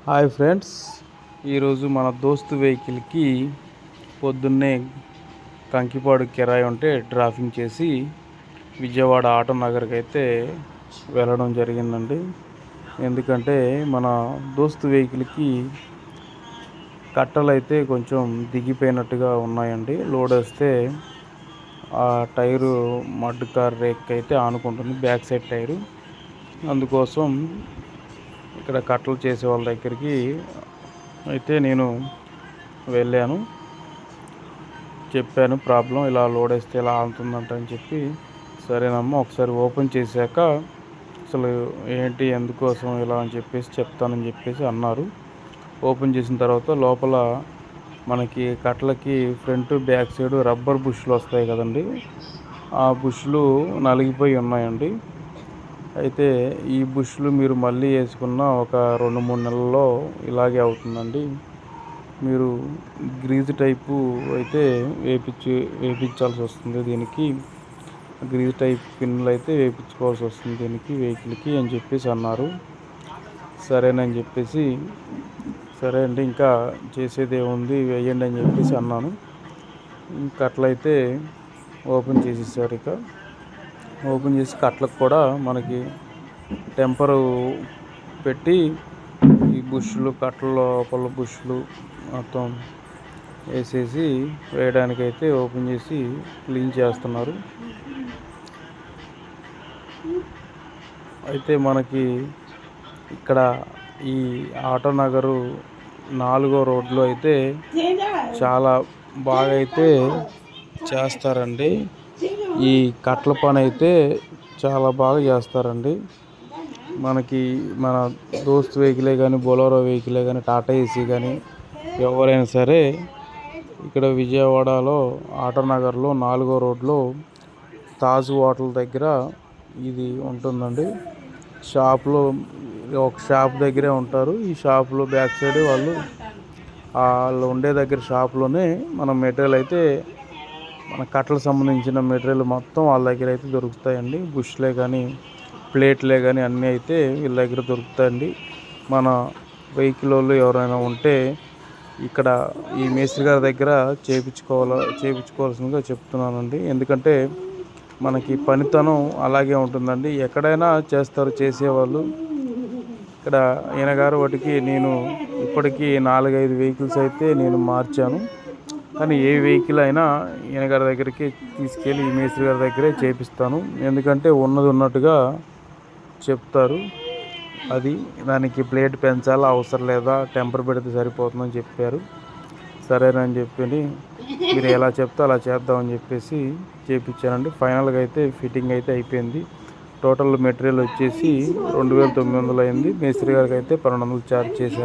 Hi friends, ఈరోజు మన దోస్తు వెహికల్కి పొద్దున్నే కంకిపాడు కిరాయి ఉంటే డ్రాపింగ్ చేసి విజయవాడ ఆటో నగర్కి అయితే వెళ్ళడం జరిగిందండి. ఎందుకంటే మన దోస్తు వెహికల్కి కట్టలు అయితే కొంచెం దిగిపోయినట్టుగా ఉన్నాయండి. లోడ్ వస్తే ఆ టైరు మడ్ కార్ రేక్ అయితే ఆనుకుంటుంది, బ్యాక్ సైడ్ టైరు. అందుకోసం ఇక్కడ కట్టలు చేసే వాళ్ళ దగ్గరికి అయితే నేను వెళ్ళాను. చెప్పాను ప్రాబ్లం, ఇలా లోడ్ వేస్తే ఇలా ఆగుతుందంట అని చెప్పి, సరేనమ్మా ఒకసారి ఓపెన్ చేశాక అసలు ఏంటి ఎందుకోసం ఇలా అని చెప్పేసి చెప్తానని చెప్పేసి అన్నారు. ఓపెన్ చేసిన తర్వాత లోపల మనకి కట్టలకి ఫ్రంట్ బ్యాక్ సైడ్ రబ్బర్ బుష్లు వస్తాయి కదండి, ఆ బుష్లు నలిగిపోయి ఉన్నాయండి. అయితే ఈ బుష్లు మీరు మళ్ళీ వేసుకున్న ఒక 2-3 నెలల్లో ఇలాగే అవుతుందండి. మీరు గ్రీజ్ టైపు అయితే వేయించాల్సి వస్తుంది. దీనికి గ్రీజ్ టైప్ పిన్నులు అయితే వేయించుకోవాల్సి వస్తుంది దీనికి వెహికల్కి అని చెప్పేసి అన్నారు. సరేనని చెప్పేసి, సరే అండి ఇంకా చేసేది ఏముంది వేయండి అని చెప్పేసి అన్నాను. కట్లయితే ఓపెన్ చేసేసారు. ఇక ఓపెన్ చేసి కట్లకు కూడా మనకి టెంపరు పెట్టి ఈ బుష్లు కట్టల లోపల బుష్లు మొత్తం వేసేసి వేయడానికైతే ఓపెన్ చేసి క్లీన్ చేస్తున్నారు. అయితే మనకి ఇక్కడ ఈ ఆటో నగరు 4వ రోడ్లో అయితే చాలా బాగా అయితే చేస్తారండి. ఈ కట్టల పని అయితే చాలా బాగా చేస్తారండి. మనకి మన దోస్త్ వెహికలే కానీ, బొలెరో వెహికలే కానీ, టాటా ఏసీ కానీ ఎవరైనా సరే ఇక్కడ విజయవాడలో ఆటో నగర్లో 4వ రోడ్లో తాజ్ హోటల్ దగ్గర ఇది ఉంటుందండి. షాప్లో ఒక షాప్ దగ్గరే ఉంటారు. ఈ షాప్లో బ్యాక్ సైడ్ వాళ్ళు ఉండే దగ్గర షాప్లోనే మన మెటీరియల్ అయితే, మన కట్టలకు సంబంధించిన మెటీరియల్ మొత్తం వాళ్ళ దగ్గర అయితే దొరుకుతాయండి. బుష్లే కానీ, ప్లేట్లే కానీ అన్నీ అయితే వీళ్ళ దగ్గర దొరుకుతాయండి. మన వెహికల్ వాళ్ళు ఎవరైనా ఉంటే ఇక్కడ ఈ మేస్త్రి గారి దగ్గర చేయించుకోవాల్సిందిగా చెప్తున్నానండి. ఎందుకంటే మనకి పనితనం అలాగే ఉంటుందండి. ఎక్కడైనా చేస్తారు చేసేవాళ్ళు. ఇక్కడ ఈయన గారు వాటికి నేను ఇప్పటికీ 4-5 వెహికల్స్ అయితే నేను మార్చాను. కానీ ఏ వెహికల్ అయినా ఈయన గారి దగ్గరికి తీసుకెళ్ళి ఈ మేస్త్రి గారి దగ్గరే చేపిస్తాను. ఎందుకంటే ఉన్నది ఉన్నట్టుగా చెప్తారు. అది దానికి ప్లేట్ పెంచాలా అవసరం లేదా, టెంపర్ పెడితే సరిపోతుందని చెప్పారు. సరేనని చెప్పి మీరు ఎలా చెప్తే అలా చేద్దామని చెప్పేసి చేయించానండి. ఫైనల్గా అయితే ఫిట్టింగ్ అయితే అయిపోయింది. టోటల్ మెటీరియల్ వచ్చేసి 2900 అయింది. మేస్త్రి గారికి అయితే 1200 ఛార్జ్ చేశారు.